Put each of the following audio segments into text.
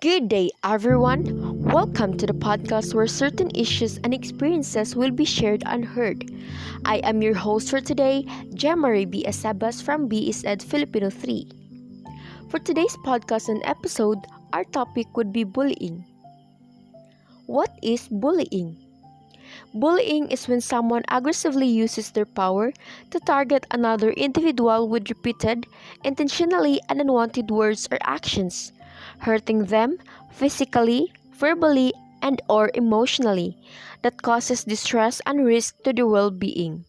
Good day, everyone. Welcome to the podcast where certain issues and experiences will be shared and heard. I am your host for today, Jemarie B. Asabas from BSED Filipino 3. For today's podcast and episode, our topic would be bullying. What is bullying? Bullying is when someone aggressively uses their power to target another individual with repeated, intentionally and unwanted words or actions, hurting them physically, verbally, and or emotionally that causes distress and risk to their well-being.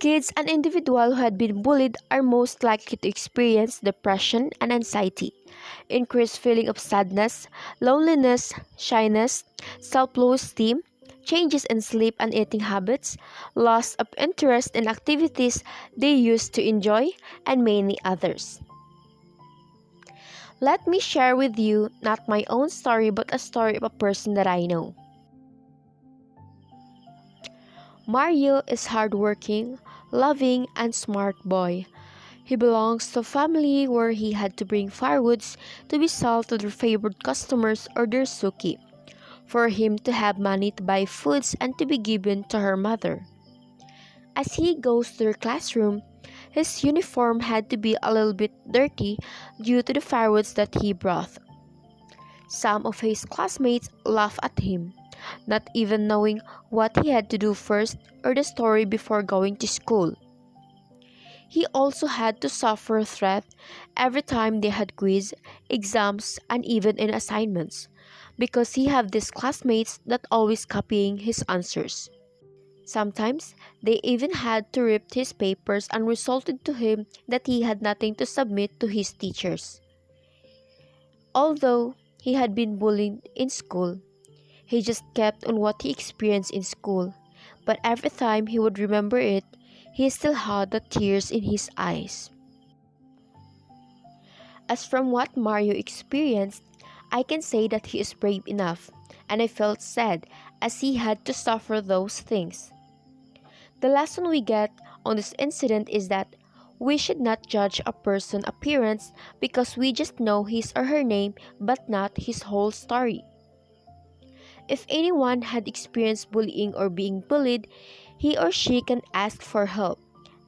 Kids and individuals who had been bullied are most likely to experience depression and anxiety, increased feeling of sadness, loneliness, shyness, self-low esteem, changes in sleep and eating habits, loss of interest in activities they used to enjoy, and many others. Let me share with you not my own story but a story of a person that I know. Mario is hardworking, loving, and smart boy. He belongs to a family where he had to bring firewoods to be sold to their favorite customers or their suki, for him to have money to buy foods and to be given to her mother. As he goes to their classroom, his uniform had to be a little bit dirty due to the firewoods that he brought. Some of his classmates laugh at him, not even knowing what he had to do first or the story before going to school. He also had to suffer threat every time they had quiz, exams, and even in assignments, because he had these classmates that always copying his answers. Sometimes they even had to rip his papers and resulted to him that he had nothing to submit to his teachers. Although he had been bullied in school, he just kept on what he experienced in school, but every time he would remember it, he still had the tears in his eyes. As from what Mario experienced, I can say that he is brave enough, and I felt sad as he had to suffer those things. The lesson we get on this incident is that we should not judge a person's appearance because we just know his or her name but not his whole story. If anyone had experienced bullying or being bullied, he or she can ask for help,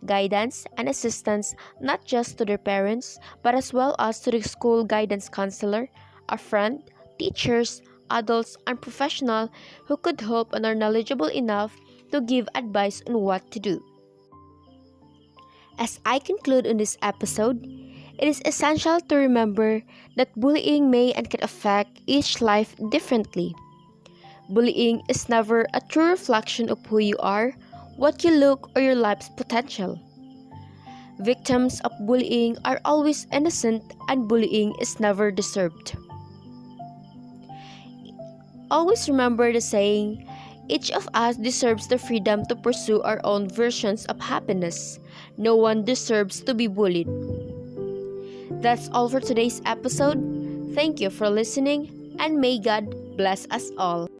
guidance, and assistance not just to their parents but as well as to the school guidance counselor, a friend, teachers, adults, and professionals who could help and are knowledgeable enough to give advice on what to do. As I conclude on this episode, it is essential to remember that bullying may and can affect each life differently. Bullying is never a true reflection of who you are, what you look, or your life's potential. Victims of bullying are always innocent and bullying is never deserved. Always remember the saying, each of us deserves the freedom to pursue our own versions of happiness. No one deserves to be bullied. That's all for today's episode. Thank you for listening, and may God bless us all.